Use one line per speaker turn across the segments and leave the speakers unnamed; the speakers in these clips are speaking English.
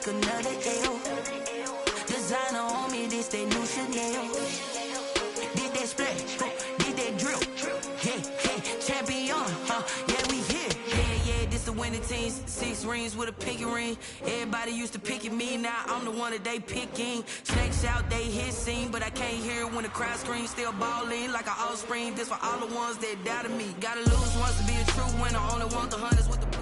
take another L. Designer on me, this they new Chanel. Did that splash, did that drill. Yeah, champion, yeah, we here. Yeah, this the winning teams. 6 rings with a pinky ring. Everybody used to picking me, now I'm the one that they picking. Snakes out, they hissing, but I can't hear it when the crowd screams. Still balling like an offspring. This for all the ones that doubted me. Gotta lose once to be a true winner. Only want the hunters with the blues.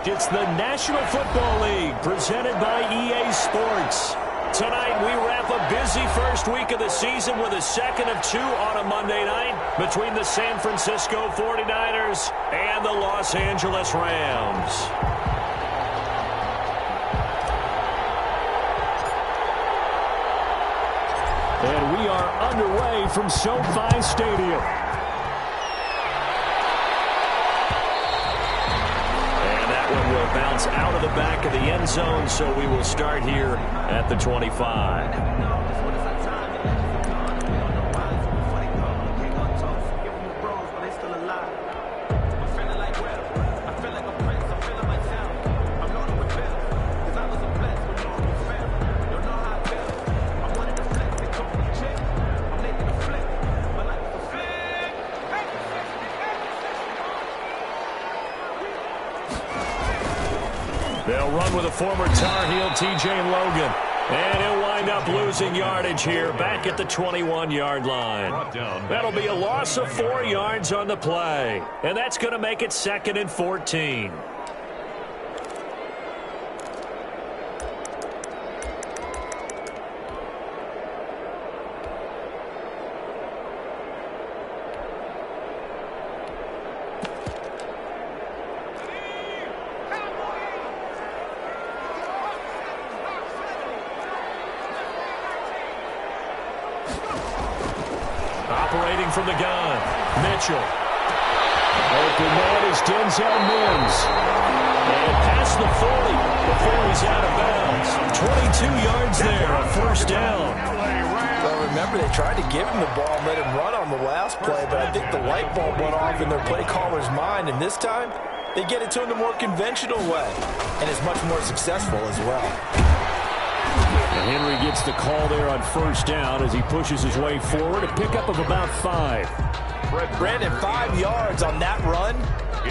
It's the National Football League presented by EA Sports. Tonight we wrap a busy first week of the season with a second of 2 on a Monday night between the San Francisco 49ers and the Los Angeles Rams. And we are underway from SoFi Stadium. Will bounce out of the back of the end zone, so we will start here at the 25. They'll run with a former Tar Heel, T.J. Logan. And he'll wind up losing yardage here back at the 21-yard line. That'll be a loss of 4 yards on the play. And that's going to make it 2nd and 14. Operating from the gun, Mitchell. Open man is Denzel Mims. And past the 40 before he's out of bounds. 22 yards there, a first down.
Well, remember, they tried to give him the ball and let him run on the last play, but I think the light bulb went off in their play caller's mind, and this time they get it to him the more conventional way, and it's much more successful as well.
And Henry gets the call there on first down as he pushes his way forward. A pickup of about 5.
Brandon, 5 yards on that run.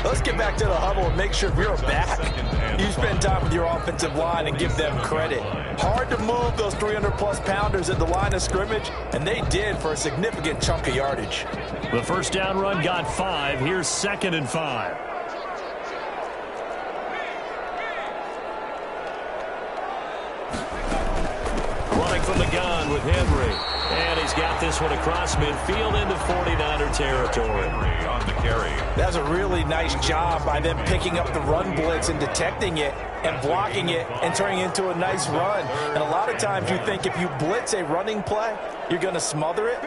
Let's get back to the huddle and make sure you're back. You spend time with your offensive line and give them credit. Hard to move those 300-plus pounders at the line of scrimmage, and they did for a significant chunk of yardage.
The first down run got 5. Here's 2nd and 5. From the gun with Henry. And he's got this one across midfield into 49er territory.
On the carry.
That's a really nice job by them picking up the run blitz and detecting it and blocking it and turning it into a nice run. And a lot of times you think if you blitz a running play, you're going to smother it.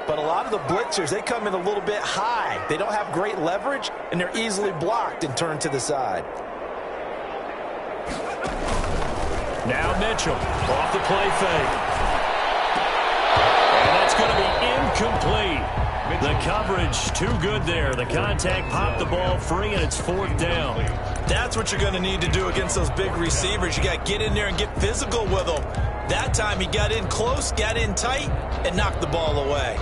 But a lot of the blitzers, they come in a little bit high. They don't have great leverage, and they're easily blocked and turned to the side.
Now Mitchell off the play fake. And that's going to be incomplete. The coverage too good there. The contact popped the ball free, and it's 4th down.
That's what you're going to need to do against those big receivers. You got to get in there and get physical with them. That time he got in close, got in tight, and knocked the ball away.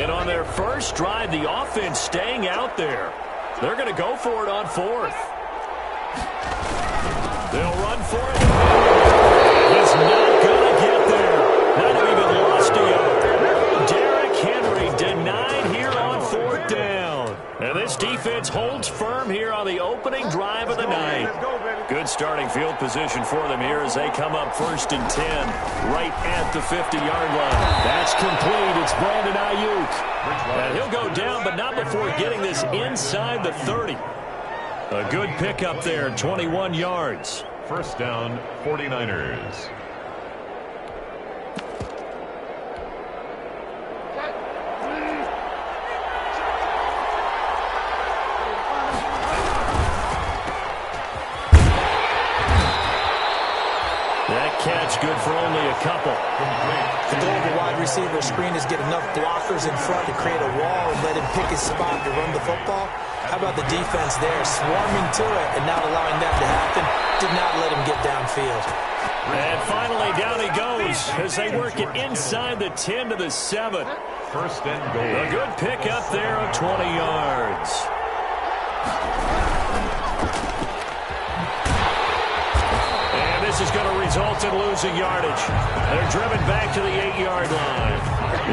And on their first drive, the offense staying out there. They're going to go for it on 4th. They'll run for it. He's not going to get there. Not even lost a yard. Derrick Henry denied here on 4th down. And this defense holds firm here on the opening drive of the night. Good starting field position for them here as they come up 1st and 10 right at the 50-yard line. That's complete. It's Brandon Ayuk. And he'll go down, but not before getting this inside the 30. A good pickup there, 21 yards.
First down, 49ers.
That catch good for only a couple.
The goal of a wide receiver screen is get enough blockers in front to create a wall and let him pick his spot to run the football. How about the defense there, swarming to it and not allowing that to happen? Did not let him get downfield.
And finally, down he goes as they work it inside the 10 to the 7.
First and goal.
A good pick up there of 20 yards. And this is going to result in losing yardage. They're driven back to the 8-yard line.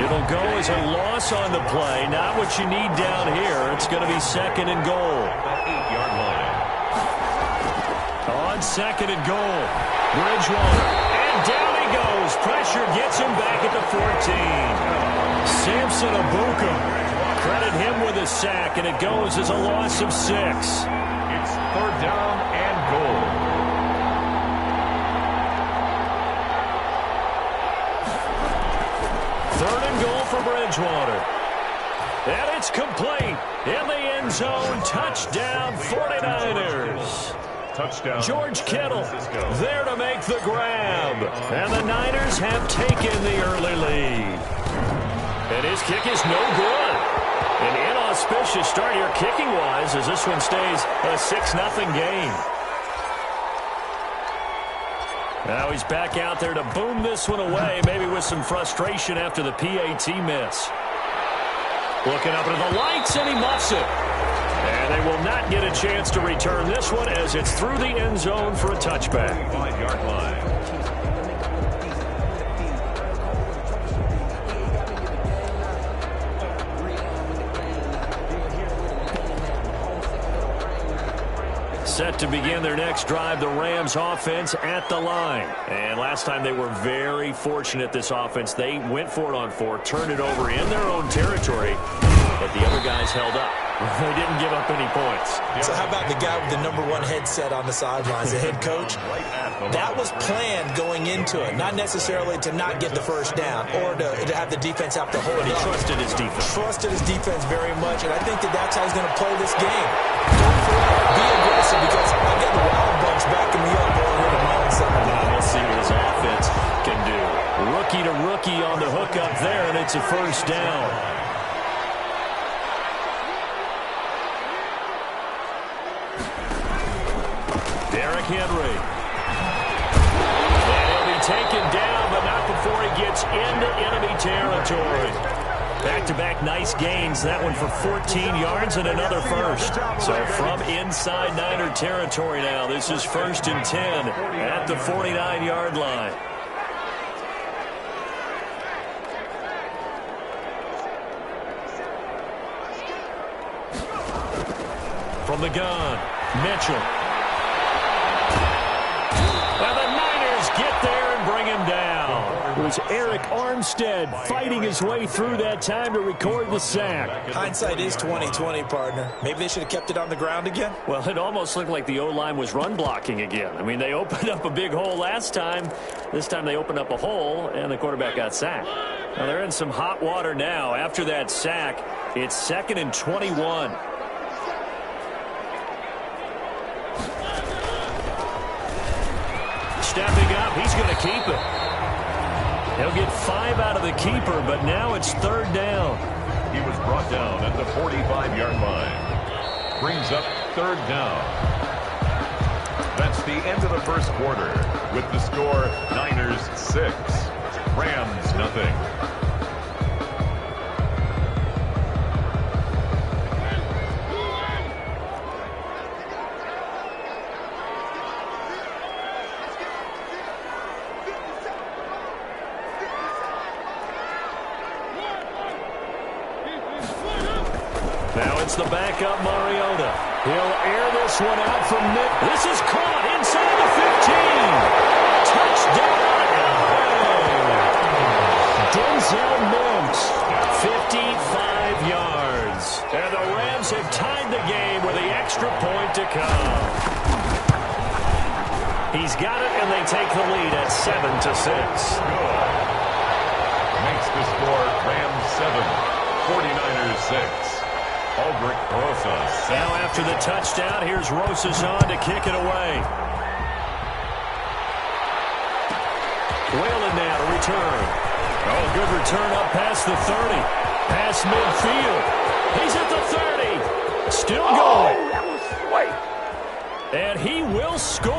It'll go as a loss on the play. Not what you need down here. It's going to be second and goal.
That 8-yard line.
On second and goal, Bridgewater. And down he goes. Pressure gets him back at the 14. Samson Abuka. Credit him with a sack, and it goes as a loss of 6.
It's third down and goal.
Third and goal for Bridgewater. And it's complete. In the end zone, touchdown 49ers.
Touchdown.
George Kittle there to make the grab. And the Niners have taken the early lead. And his kick is no good. An inauspicious start here kicking-wise as this one stays a 6-0 game. Now he's back out there to boom this one away, maybe with some frustration after the PAT miss. Looking up into the lights, and he muffs it. And they will not get a chance to return this one as it's through the end zone for a touchback.
5-yard line.
Set to begin their next drive, the Rams offense at the line. And last time they were very fortunate, this offense. They went for it on 4, turned it over in their own territory, but the other guys held up. They didn't give up any points.
So how about the guy with the #1 headset on the sidelines, the head coach? That was planned going into it, not necessarily to not get the first down or to have the defense have to hold
But he
up.
trusted his defense.
Trusted his defense very much, and I think that's how he's going to play this game. Go for it, be aggressive, because I got the Wild Bunch backing me up over here in my own side.
We'll see what his offense can do. Rookie to rookie on the hook up there, and it's a first down. Derrick Henry. And he'll be taken down, but not before he gets into enemy territory. Back-to-back nice gains. That one for 14 yards and another first. So from inside Niner territory now, this is 1st and 10 at the 49-yard line. From the gun, Mitchell. And the Niners get there and bring him down. It was Eric Armstead fighting his way through that time to record the sack.
Hindsight is 20/20, partner. Maybe they should have kept it on the ground again.
Well, it almost looked like the O-line was run blocking again. I mean, they opened up a big hole last time. This time they opened up a hole, and the quarterback got sacked. Now, they're in some hot water now. After that sack, it's 2nd and 21. Stepping up, he's going to keep it. He'll get 5 out of the keeper, but now it's 3rd down.
He was brought down at the 45-yard line. Brings up 3rd down. That's the end of the first quarter with the score Niners 6, Rams nothing.
Now it's the backup Mariota. He'll air this one out from Nick. This is caught inside the 15. Touchdown, LA. Denzel Mims, 55 yards. And the Rams have tied the game with the extra point to come. He's got it, and they take the lead at 7-6.
Makes the score Rams 7, 49ers 6. Aldrich Rosas.
Now after the touchdown, here's Rosas on to kick it away. Whalen now to return. Oh, good return up past the 30. Past midfield. He's at the 30. It's still going. And he will score.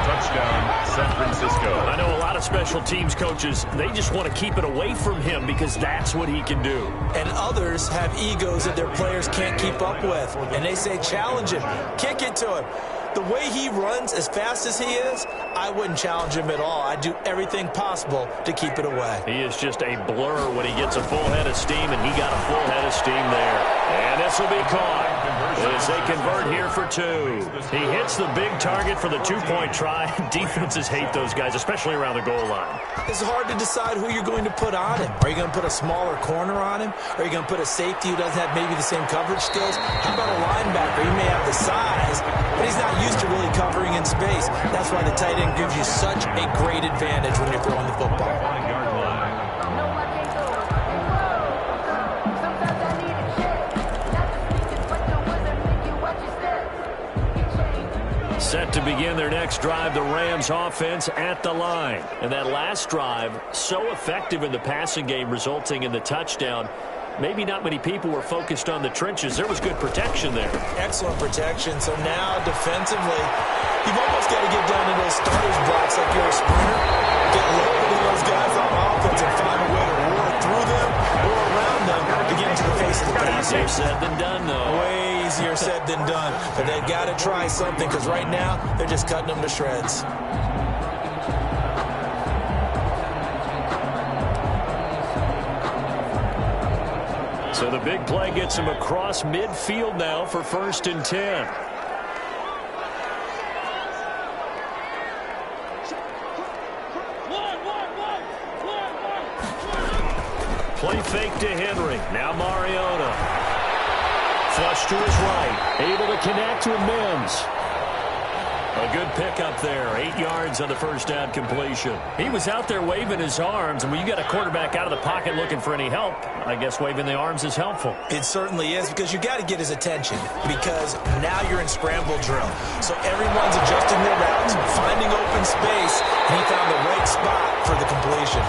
Touchdown, San Francisco.
I know a lot of special teams coaches, they just want to keep it away from him because that's what he can do.
And others have egos that their players can't keep up with. And they say, challenge him, kick it to him. The way he runs as fast as he is, I wouldn't challenge him at all. I'd do everything possible to keep it away.
He is just a blur when he gets a full head of steam, and he got a full head of steam there. And this will be caught as they convert here for 2. He hits the big target for the 2-point try. Defenses hate those guys, especially around the goal line.
It's hard to decide who you're going to put on him. Are you going to put a smaller corner on him? Are you going to put a safety who doesn't have maybe the same coverage skills? How about a linebacker? He may have the size, but he's not used to really covering in space. That's why the tight end gives you such a great advantage when you're throwing the football.
Set to begin their next drive, the Rams offense at the line. And that last drive, so effective in the passing game, resulting in the touchdown. Maybe not many people were focused on the trenches. There was good protection there.
Excellent protection. So now defensively, you've almost got to get down to those starters blocks like you're a sprinter. Get lower to those guys on offense and find a way to roar through them or around them to get into the face of the passer.
Easier said than done, though.
Way easier said than done. But they've got to try something because right now they're just cutting them to shreds.
So the big play gets him across midfield now for 1st and 10. Play fake to Henry. Now Mariota. Flush to his right. Able to connect with Mims. A good pickup there. 8 yards on the first down completion. He was out there waving his arms, and when you got a quarterback out of the pocket looking for any help, I guess waving the arms is helpful.
It certainly is, because you got to get his attention, because now you're in scramble drill. So everyone's adjusting their routes, finding open space, and he found the right spot for the completion.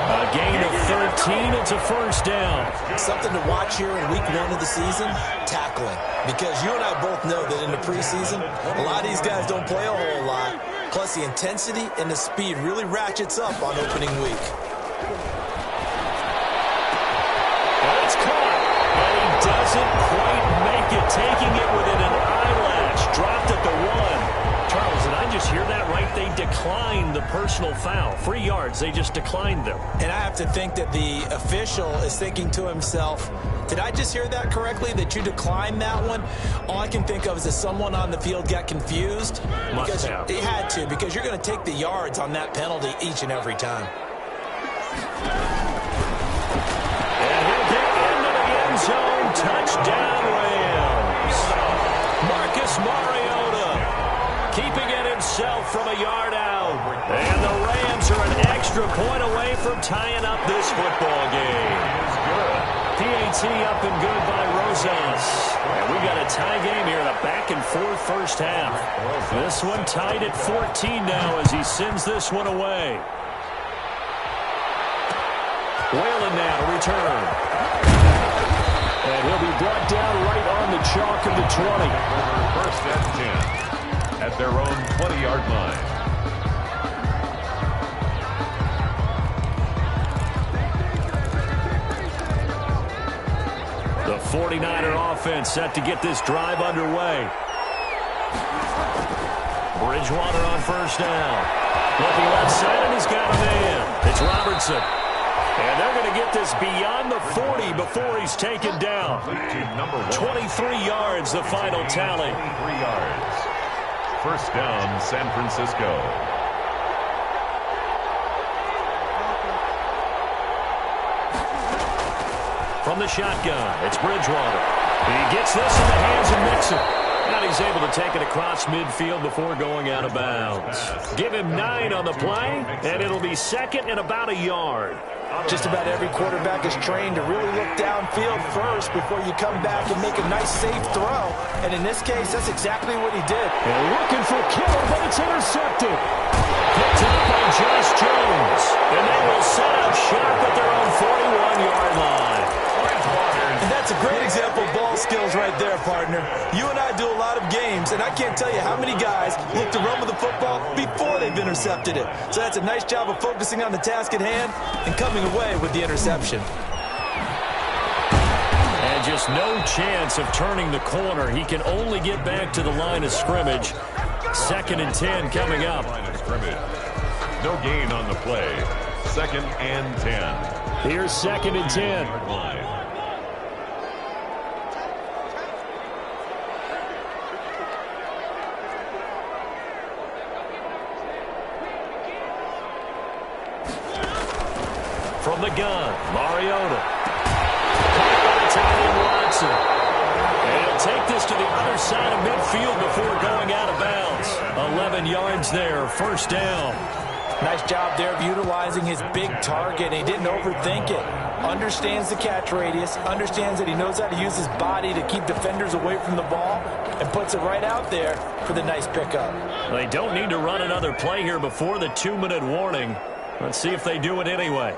A gain of 13. It's a first down.
Something to watch here in week 1 of the season, tackling. Because you and I both know that in the preseason, a lot of these guys don't play a whole lot. Plus, the intensity and the speed really ratchets up on opening week.
That's caught. And he doesn't quite make it, taking it within an eyelash. Dropped at the 1. Charles, did I just hear that right? They declined the personal foul. 3 yards, they just declined them.
And I have to think that the official is thinking to himself, did I just hear that correctly, that you declined that one? All I can think of is that someone on the field got confused.
Must have.
They had to, because you're going to take the yards on that penalty each and every time.
And he'll get into the end zone. Touchdown, Rams. Marcus Mariota keeping it himself from a yard out. And the Rams are an extra point away from tying up this football game. PAT up and good by Rosas. And we got a tie game here in a back-and-forth first half. This one tied at 14 now as he sends this one away. Whalen now to return. And he'll be brought down right on the chalk of the 20.
First and 10 at their own 20-yard line.
The 49er offense set to get this drive underway. Bridgewater on first down. Looking left side, and he's got a man. It's Robertson. And they're going to get this beyond the 40 before he's taken down. 23 yards, the final tally.
23 yards. First down, San Francisco.
From the shotgun, it's Bridgewater. He gets this in the hands of Mixon. And he's able to take it across midfield before going out of bounds. Give him 9 on the play, and it'll be second and about a yard.
Just about every quarterback is trained to really look downfield first before you come back and make a nice, safe throw. And in this case, that's exactly what he did.
And looking for Kittle, but it's intercepted. Picked up by Josh Jones. And they will set up shop at their own 41-yard line.
And that's a great example of partner. You and I do a lot of games, and I can't tell you how many guys look to run with the football before they've intercepted it. So that's a nice job of focusing on the task at hand and coming away with the interception.
And just no chance of turning the corner. He can only get back to the line of scrimmage. 2nd and 10 coming up.
No gain on the play. 2nd and 10.
Here's 2nd and 10. From the gun, Mariota. Watson. And he'll take this to the other side of midfield before going out of bounds. 11 yards there, 1st down.
Nice job there of utilizing his big target. He didn't overthink it. Understands the catch radius, understands that he knows how to use his body to keep defenders away from the ball, and puts it right out there for the nice pickup.
They don't need to run another play here before the 2-minute warning. Let's see if they do it anyway.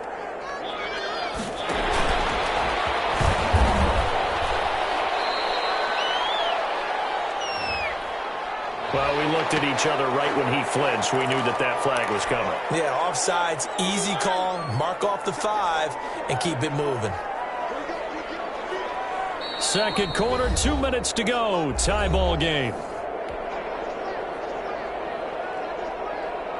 Well, we looked at each other right when he flinched. We knew that that flag was coming.
Yeah, offsides, easy call, mark off the 5, and keep it moving.
2nd quarter, 2 minutes to go. Tie ball game.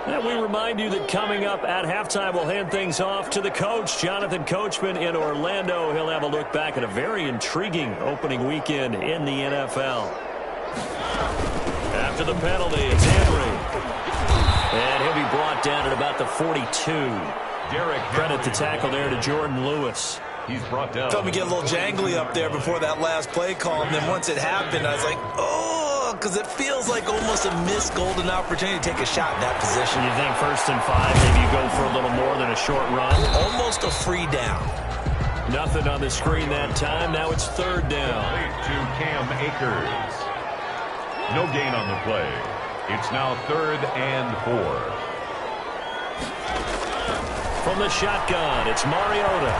And we remind you that coming up at halftime, we'll hand things off to the coach, Jonathan Coachman in Orlando. He'll have a look back at a very intriguing opening weekend in the NFL. After the penalty, it's Henry. And he'll be brought down at about the 42. Credit the tackle there to Jordan Lewis.
He's brought down.
Felt me get a little jangly up there before that last play call, and then once it happened, I was like, oh, because it feels like almost a missed golden opportunity to take a shot in that position.
You think 1st and 5, maybe you go for a little more than a short run?
Almost a free down.
Nothing on the screen that time. Now it's 3rd down.
To Cam Akers. No gain on the play. It's now 3rd and 4.
From the shotgun, it's Mariota.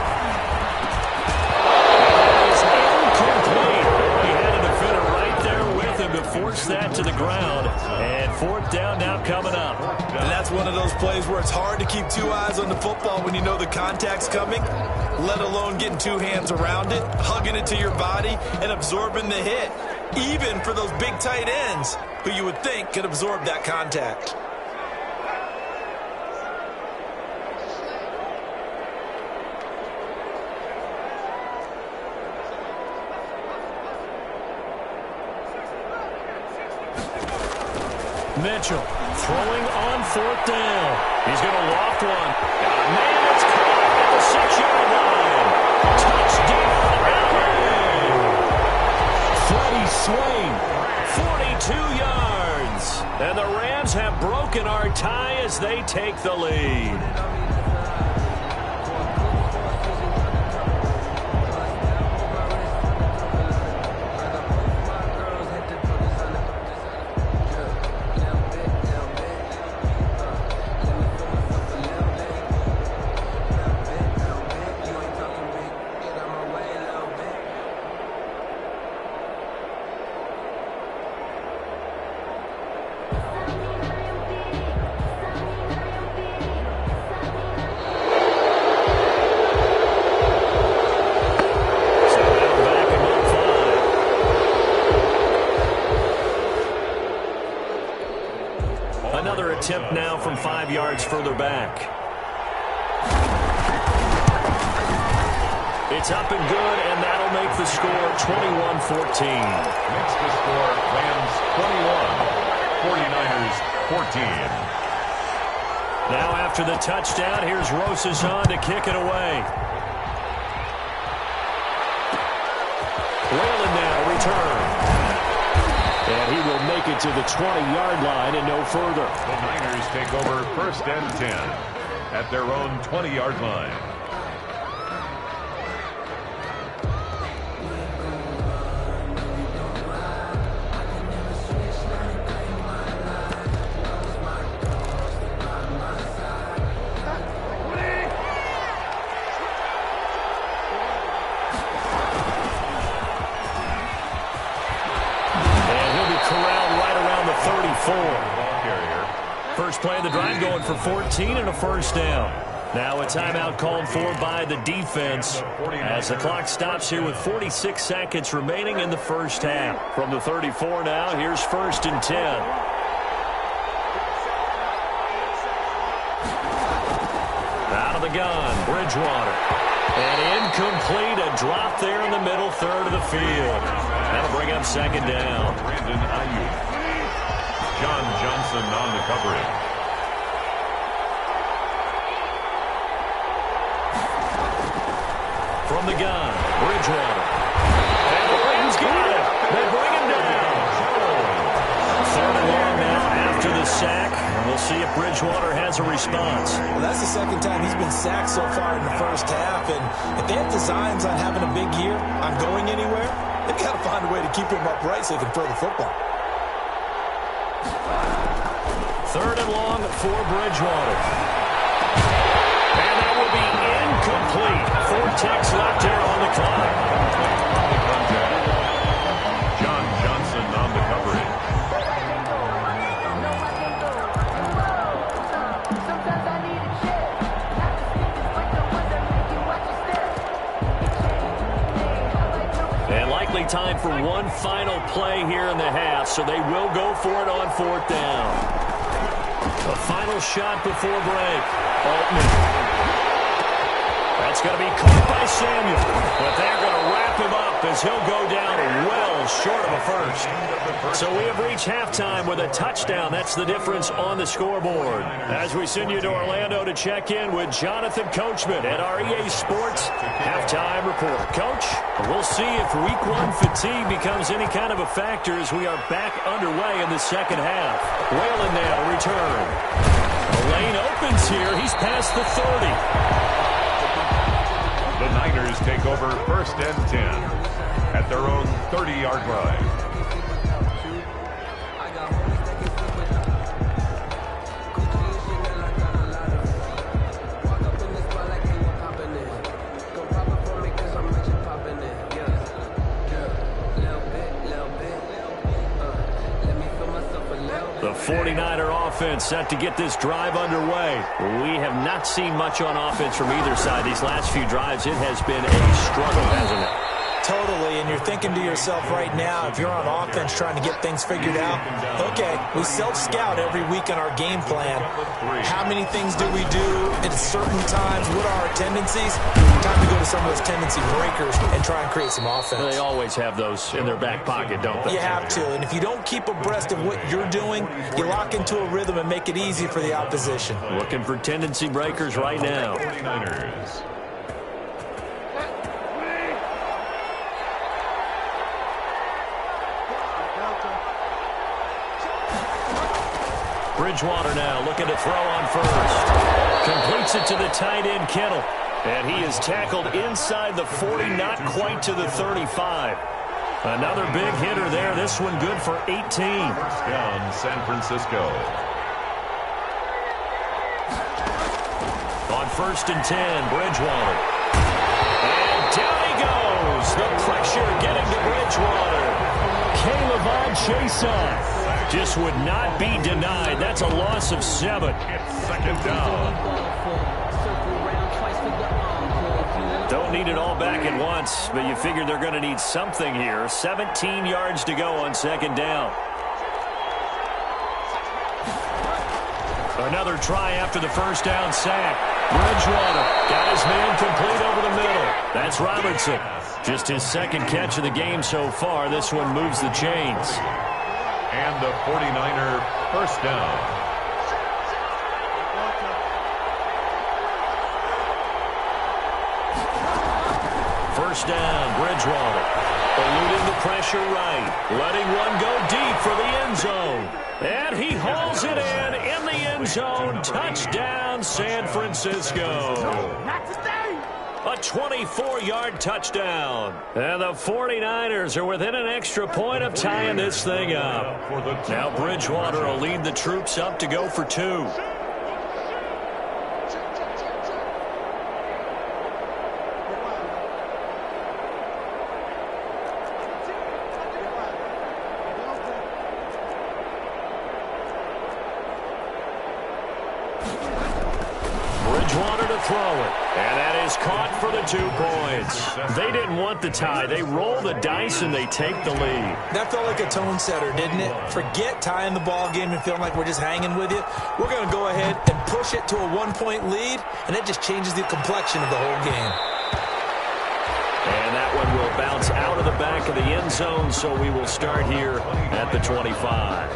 It's incomplete. He had a defender right there with him to force that to the ground. And 4th down now coming up.
And that's one of those plays where it's hard to keep 2 eyes on the football when you know the contact's coming, let alone getting 2 hands around it, hugging it to your body, and absorbing the hit. Even for those big tight ends who you would think could absorb that contact.
Mitchell throwing on 4th down. He's going to loft one. Got a man that's caught at the 6-yard line. Touchdown, LA! Freddie Swain, 42 yards. And the Rams have broken our tie as they take the lead. Attempt now from 5 yards further back. It's up and good, and that'll make the score 21-14.
Makes the score Rams 21, 49ers 14.
Now after the touchdown, here's Rosazon to kick it away. Whalen now return. And he will make it to the 20-yard line and no further.
The Niners take over 1st and 10 at their own 20-yard line.
first play of the drive, going for 14 and a first down. Now a timeout called for by the defense as the clock stops here with 46 seconds remaining in the first half. From the 34 now, here's 1st and 10. Out of the gun, Bridgewater. And incomplete, a drop there in the middle third of the field. That'll bring up 2nd down.
Brandon Ayuk. John Johnson on the coverage.
From the gun, Bridgewater. And the Rams got it. They bring him down. 3rd and long now after the sack. We'll see if Bridgewater has a response.
Well, that's the 2nd time he's been sacked so far in the first half. And if they have designs on having a big year, on going anywhere, they've got to find a way to keep him upright so he can throw the football.
3rd and long for Bridgewater. And that will be incomplete. 4 ticks left here on the clock.
John Johnson on the coverage.
And likely time for one final play here in the half, so they will go for it on 4th down. A final shot before break. Altman. That's going to be caught by Samuel. But they're going to wrap him up as he'll go down well short of a first. So we have reached halftime with a touchdown. That's the difference on the scoreboard. As we send you to Orlando to check in with Jonathan Coachman at our EA Sports Halftime Report. Coach, we'll see if Week 1 fatigue becomes any kind of a factor as we are back underway in the second half. Whalen now to return. The lane opens here. He's past the 30.
The Niners take over 1st and 10 at their own 30-yard line.
The 49er offense set to get this drive underway. We have not seen much on offense from either side these last few drives. It has been a struggle, hasn't it?
Totally, and you're thinking to yourself right now, if you're on offense trying to get things figured out, okay, we self-scout every week on our game plan. How many things do we do at certain times? What are our tendencies? Time to go to some of those tendency breakers and try and create some offense.
They always have those in their back pocket, don't they?
You have to, and if you don't keep abreast of what you're doing, you lock into a rhythm and make it easy for the opposition.
Looking for tendency breakers right now.
49ers.
Bridgewater now looking to throw on first. Completes it to the tight end, Kittle. And he is tackled inside the 40, not quite to the 35. Another big hitter there. This one good for 18.
First down, San Francisco.
On 1st and 10, Bridgewater. And down he goes. The pressure getting to Bridgewater. Caleb Chason just would not be denied. That's a loss of 7.
It's 2nd down.
Don't need it all back at once, but you figure they're going to need something here. 17 yards to go on 2nd down. Another try after the first down sack. Bridgewater got his man complete over the middle. That's Robertson. Just his 2nd catch of the game so far. This one moves the chains.
And the 49er first down.
First down, Bridgewater. Eluding the pressure right. Letting one go deep for the end zone. And he hauls it in the end zone. Touchdown, San Francisco. A 24-yard touchdown. And the 49ers are within an extra point of tying this thing up. Now Bridgewater will lead the troops up to go for 2. Bridgewater to throw it. And that is caught for the 2 points. They didn't want the tie. They roll the dice and they take the lead.
That felt like a tone setter, didn't it? Forget tying the ball game and feeling like we're just hanging with you. We're going to go ahead and push it to a 1-point lead, and it just changes the complexion of the whole game.
And that one will bounce out of the back of the end zone, so we will start here at the 25.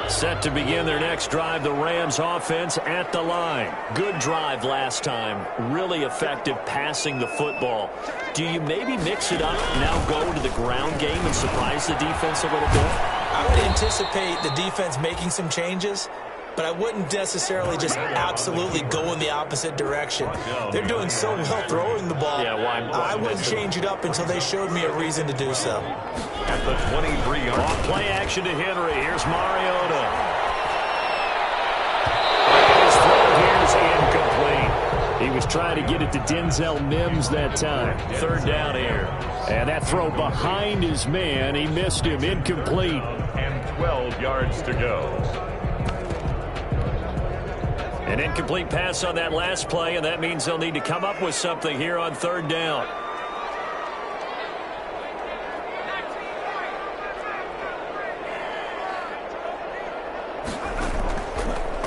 Set to begin their next drive, the Rams offense at the line. Good drive last time. Really effective passing the football. Do you maybe mix it up, now go to the ground game and surprise the defense a little bit?
I would anticipate the defense making some changes, but I wouldn't necessarily just absolutely go in the opposite direction. They're doing so well throwing the ball.
Yeah,
I wouldn't change it up until they showed me a reason to do so.
At the 23-yard line.
Off play action to Henry. Here's Mariota. His throw here is incomplete. He was trying to get it to Denzel Mims that time. 3rd down here. And that throw behind his man. He missed him. Incomplete.
And 12 yards to go.
An incomplete pass on that last play, and that means they'll need to come up with something here on 3rd down.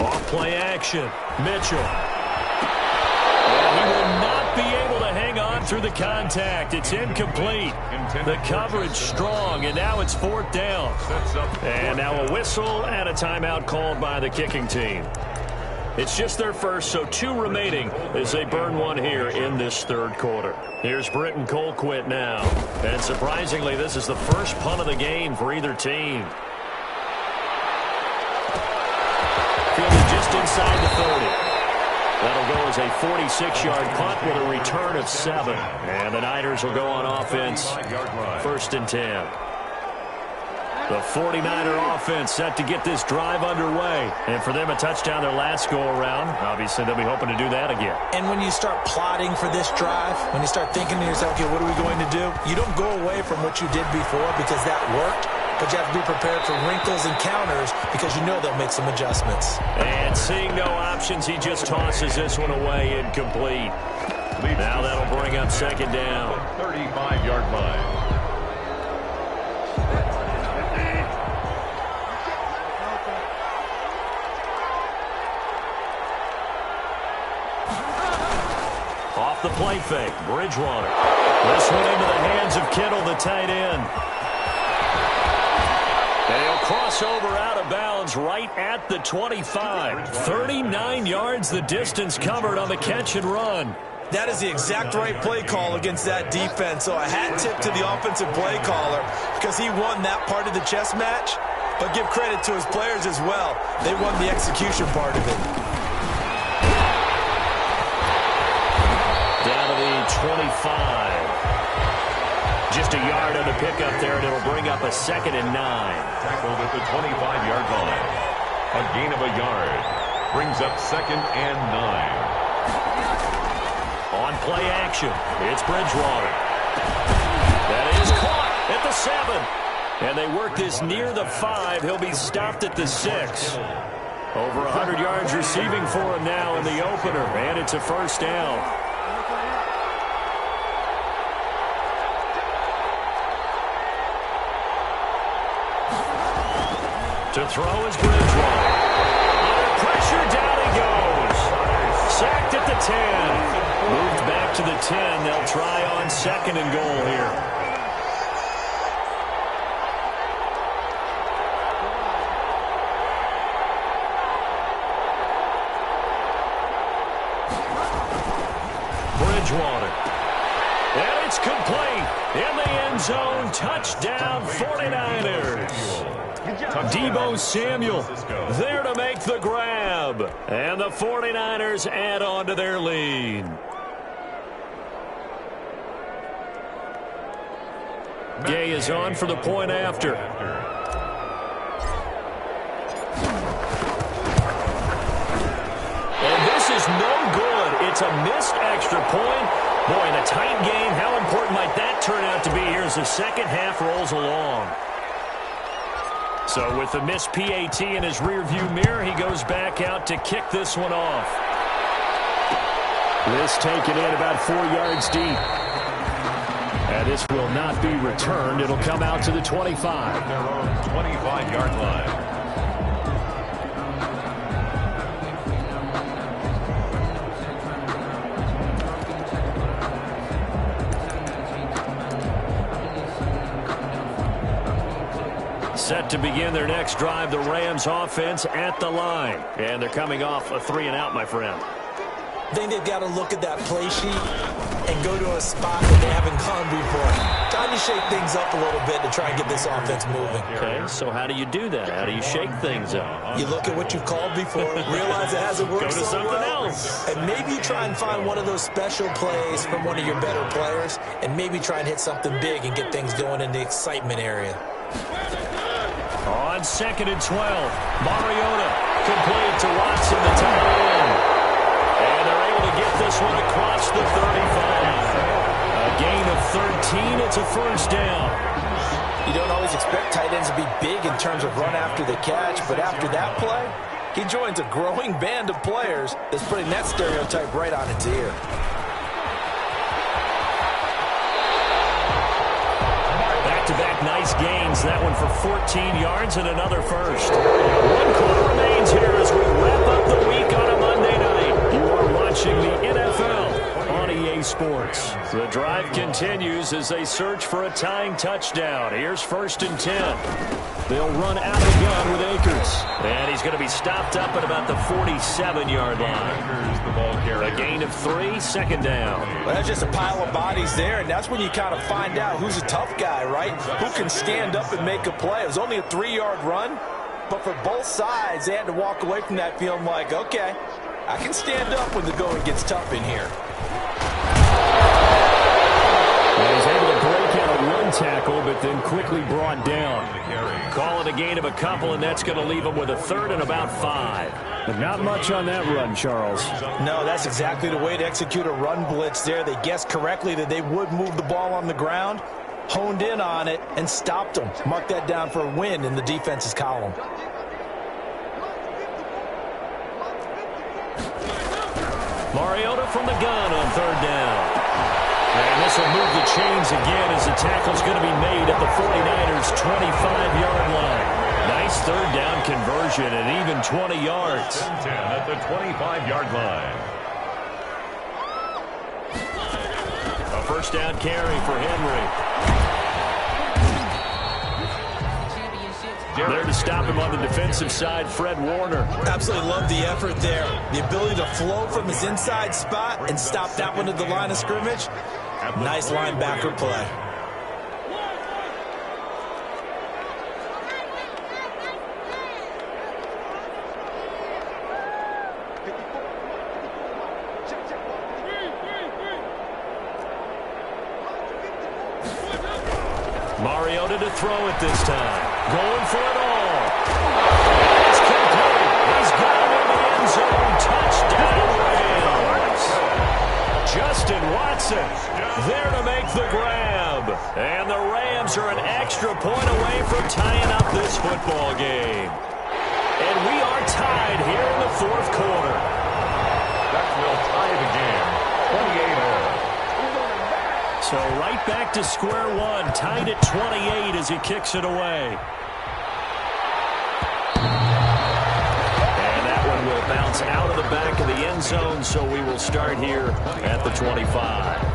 Off-play action. Mitchell. And he will not be able to hang on through the contact. It's incomplete. The coverage strong, and now it's 4th down. And now a whistle and a timeout called by the kicking team. It's just their first, so 2 remaining as they burn one here in this 3rd quarter. Here's Britton Colquitt now. And surprisingly, this is the first punt of the game for either team. Fielded just inside the 30. That'll go as a 46-yard punt with a return of 7. And the Niners will go on offense, 1st and 10. The 49er offense set to get this drive underway. And for them, a touchdown their last go-around. Obviously, they'll be hoping to do that again.
And when you start plotting for this drive, when you start thinking to yourself, okay, what are we going to do? You don't go away from what you did before because that worked. But you have to be prepared for wrinkles and counters because you know they'll make some adjustments.
And seeing no options, he just tosses this one away incomplete. Now that'll bring up 2nd down.
35-yard line.
Off the play fake, Bridgewater. This one into the hands of Kittle, the tight end. And he'll cross over out of bounds right at the 25. 39 yards the distance covered on the catch and run.
That is the exact right play call against that defense. So a hat tip to the offensive play caller because he won that part of the chess match. But give credit to his players as well. They won the execution part of it.
Down to the 25. Just a yard on the pickup there, and it'll bring up a 2nd and 9.
Tackled at the 25-yard line. A gain of a yard. Brings up 2nd and 9.
On play action, it's Bridgewater. That is caught at the 7. And they work this near the 5. He'll be stopped at the 6. Over 100 yards receiving for him now in the opener, and it's a 1st down. To throw is Bridgewater. Under pressure, down he goes. Sacked at the 10. Moved back to the 10. They'll try on 2nd and goal here. Bridgewater. And it's complete. In the end zone. Touchdown 49ers. Deebo Samuel there to make the grab. And the 49ers add on to their lead. Gay is on for the point after. no good. It's a missed extra point. Boy, in a tight game, how important might that turn out to be here as the second half rolls along? So with the missed PAT in his rearview mirror, he goes back out to kick this one off. This taken in about 4 yards deep. And this will not be returned. It'll come out to the 25.
Their own 25-yard line.
Set to begin their next drive, the Rams offense at the line. And they're coming off a 3-and-out, my friend.
I think they've got to look at that play sheet and go to a spot that they haven't gone before. Time to shake things up a little bit to try and get this offense moving.
Okay, so how do you do that? How do you shake things up?
You look at what you've called before, realize it hasn't worked
Go to
so
something
well,
else.
and maybe try and find one of those special plays from one of your better players, and maybe try and hit something big and get things going in the excitement area.
On 2nd and 12, Mariota complete to Watson, the tight end. And they're able to get this one across the 35. A gain of 13. It's a first down.
You don't always expect tight ends to be big in terms of run after the catch, but after that play, he joins a growing band of players that's putting that stereotype right on its ear.
Back-to-back nice gains. That one for 14 yards and another first. 1 quarter remains here as we wrap up the week on a Monday night. You are watching the NFL on EA Sports. The drive continues as they search for a tying touchdown. Here's 1st and 10. They'll run out of the gun with Akers. And he's going to be stopped up at about the 47-yard line.
The ball carrier.
A gain of 3, 2nd down.
Well, that's just a pile of bodies there, and that's when you kind of find out who's a tough guy, right? Who can stand up and make a play. It was only a 3-yard run, but for both sides, they had to walk away from that feeling like, okay, I can stand up when the going gets tough in here.
And he's able to break out a 1 tackle, but then quickly brought down. Call it a gain of a couple, and that's going to leave him with a 3rd and about 5. But not much on that run, Charles.
No, that's exactly the way to execute a run blitz there. They guessed correctly that they would move the ball on the ground, honed in on it, and stopped them. Mark that down for a win in the defense's column.
Mariota from the gun on 3rd down. And this will move the chains again as the tackle's going to be made at the 49ers' 25-yard line. Nice 3rd down conversion and even 20 yards.
10 at the 25-yard line.
A 1st down carry for Henry. There to stop him on the defensive side, Fred Warner.
Absolutely love the effort there. The ability to flow from his inside spot and stop that one at the line of scrimmage. Nice linebacker play.
Mariota to throw it this time. Going for it all. It's complete. He's got him in the end zone. Touchdown, Rams. Justin Watson there to make the grab. And the Rams are an extra point away from tying up this football game. And we are tied here in the 4th quarter.
That will tie the game. 28 all.
So right back to square one, tied at 28 as he kicks it away. And that one will bounce out of the back of the end zone, so we will start here at the 25.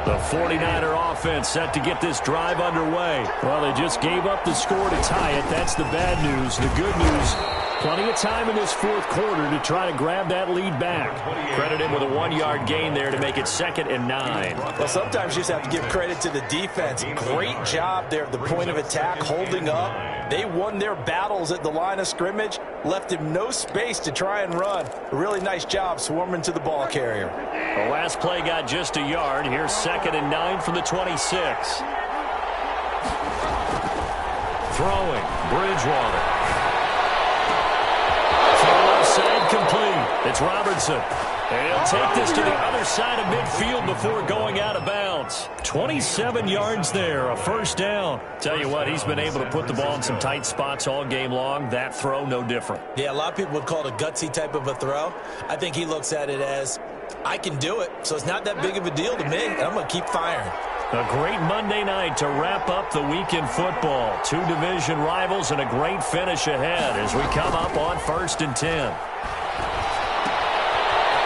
The 49er offense set to get this drive underway. Well, they just gave up the score to tie it. That's the bad news. The good news, plenty of time in this 4th quarter to try to grab that lead back. Credit him with a 1-yard gain there to make it 2nd and 9.
Well, sometimes you just have to give credit to the defense. Great job there at the point of attack, holding up. They won their battles at the line of scrimmage, left him no space to try and run. A really nice job swarming to the ball carrier.
The last play got just a yard. Here's 2nd and 9 from the 26. Throwing, Bridgewater. From left side, complete. It's Robertson. And he'll take this to the other side of midfield before going out of bounds. 27 yards there, a first down. Tell you what, he's been able to put the ball in some tight spots all game long. That throw, no different.
Yeah, a lot of people would call it a gutsy type of a throw. I think he looks at it as, I can do it, so it's not that big of a deal to me, and I'm going to keep firing.
A great Monday night to wrap up the week in football. Two division rivals and a great finish ahead as we come up on 1st and 10.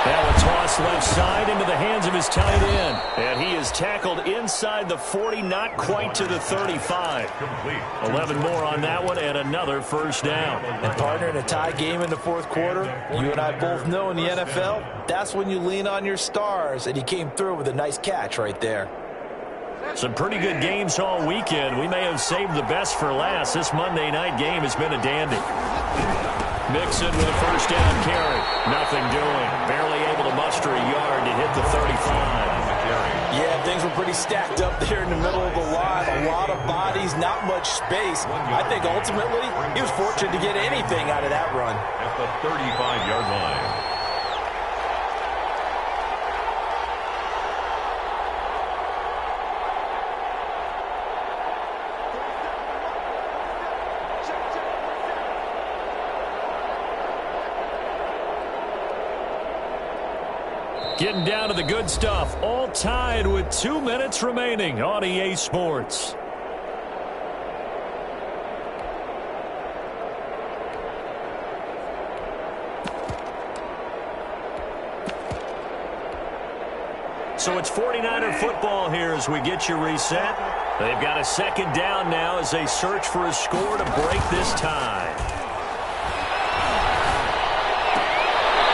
Now a toss left side into the hands of his tight end. And he is tackled inside the 40, not quite to the 35. 11 more on that one and another first down.
And partner, in a tie game in the fourth quarter, you and I both know in the NFL, that's when you lean on your stars. And he came through with a nice catch right there.
Some pretty good games all weekend. We may have saved the best for last. This Monday night game has been a dandy. Mixon with a first down carry. Nothing doing. Barely able to muster a yard to hit the 35.
Yeah, things were pretty stacked up there in the middle of the line. A lot of bodies, not much space. I think ultimately he was fortunate to get anything out of that run.
At the 35-yard line.
Getting down to the good stuff. All tied with 2 minutes remaining on EA Sports. So it's 49er football here as we get you reset. They've got a second down now as they search for a score to break this tie.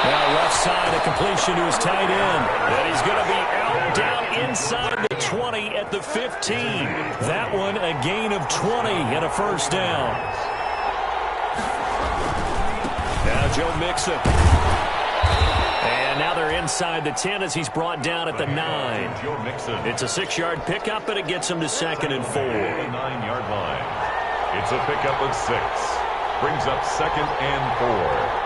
Now left side, a completion to his tight end. And he's going to be out down inside the 20 at the 15. That one a gain of 20 and a first down. Now Joe Mixon. And now they're inside the 10 as he's brought down at the 9. It's a 6-yard pickup, and it gets him to 2nd and 4.
9-yard line. It's a pickup of 6. Brings up 2nd and 4.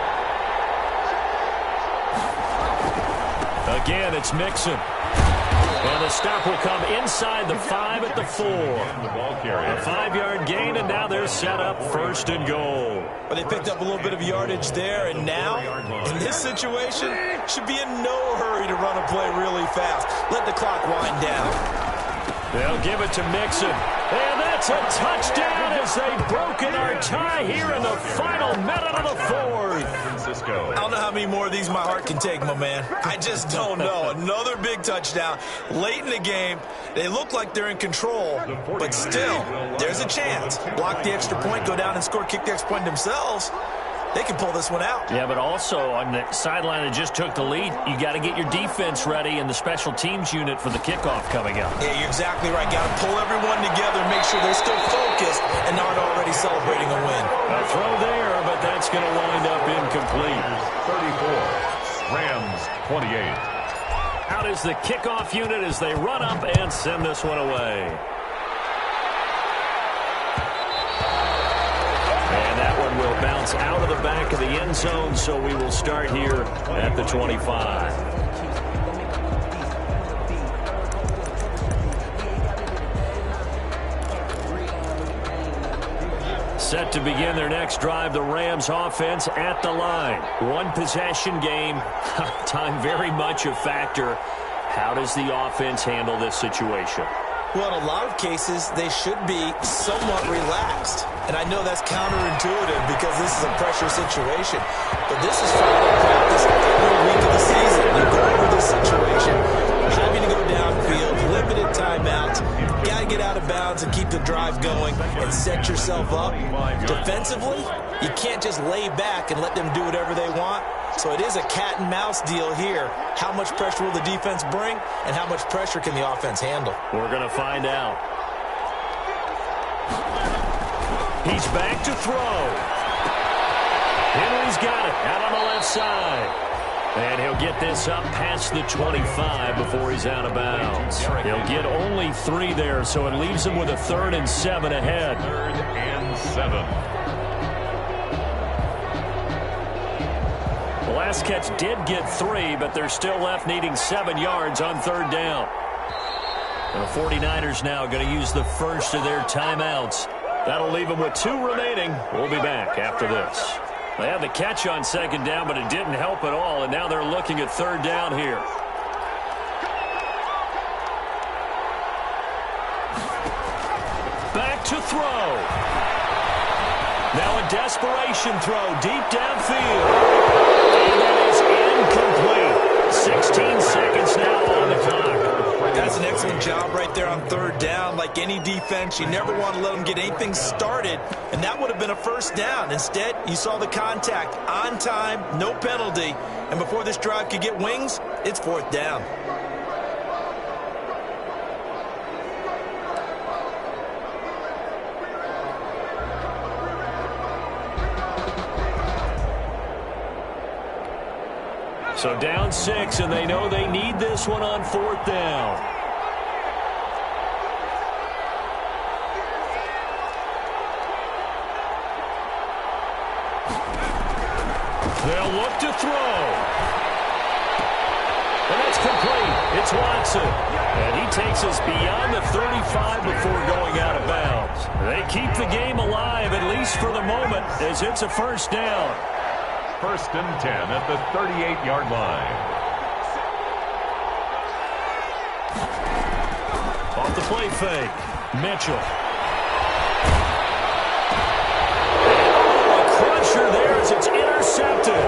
Again, it's Mixon. And the stop will come inside the 5 at the 4. A 5-yard gain, and now they're set up 1st and goal.
But they picked up a little bit of yardage there, and now, in this situation, should be in no hurry to run a play really fast. Let the clock wind down.
They'll give it to Mixon. And that's a touchdown as they've broken our tie here in the final minute of the 4th.
I don't know how many more of these my heart can take, my man. I just don't know. Another big touchdown late in the game. They look like they're in control, but still, there's a chance. Block the extra point, go down and score, kick the extra point themselves. They can pull this one out.
Yeah, but also on the sideline that just took the lead, you got to get your defense ready and the special teams unit for the kickoff coming up.
Yeah, you're exactly right. Got to pull everyone together and make sure they're still focused and aren't already celebrating a win.
A throw there, but that's going to wind up incomplete.
34. Rams 28.
Out is the kickoff unit as they run up and send this one away. And that one will bounce out of the back of the end zone, so we will start here at the 25. Set to begin their next drive, the Rams offense at the line. One possession game, time very much a factor. How does the offense handle this situation?
Well, in a lot of cases, they should be somewhat relaxed. And I know that's counterintuitive because this is a pressure situation. But this is final practice every week of the season. You go over this situation, having to go downfield, limited timeouts. Got to get out of bounds and keep the drive going and set yourself up. Defensively, you can't just lay back and let them do whatever they want. So it is a cat and mouse deal here. How much pressure will the defense bring and how much pressure can the offense handle?
We're going to find out. He's back to throw. Henry's got it out on the left side. And he'll get this up past the 25 before he's out of bounds. He'll get only 3 there, so it leaves him with a 3rd and 7 ahead.
3rd and 7.
The last catch did get 3, but they're still left needing 7 yards on 3rd down. The 49ers now going to use the first of their timeouts. That'll leave them with 2 remaining. We'll be back after this. They had the catch on 2nd down, but it didn't help at all, and now they're looking at 3rd down here. Back to throw. Now a desperation throw deep downfield. And that is incomplete. 16 seconds now on the clock.
That's an excellent job right there on 3rd down. Like any defense, you never want to let them get anything started, and that would have been a 1st down. Instead, you saw the contact on time, no penalty, and before this drive could get wings, it's 4th down.
So down 6, and they know they need this one on 4th down. They'll look to throw. And that's complete. It's Watson. And he takes us beyond the 35 before going out of bounds. They keep the game alive, at least for the moment, as it's a 1st down.
1st and 10 at the 38-yard line.
Off the play fake. Mitchell. A crusher there as it's intercepted.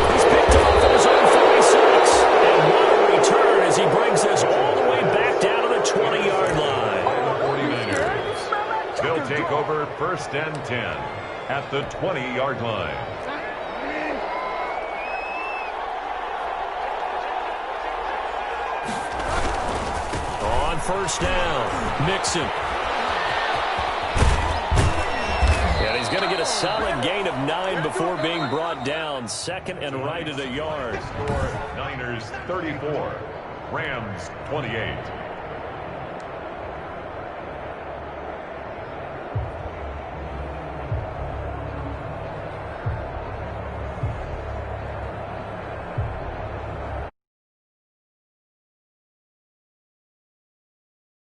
He's picked off at his own 46. And what a return as he brings this all the way back down to the 20-yard line.
The 49ers. They'll take over 1st and 10 at the 20-yard line.
On 1st down, Mixon. And he's going to get a solid gain of 9 before being brought down. 2nd and right at a yard.
Score Niners 34, Rams 28.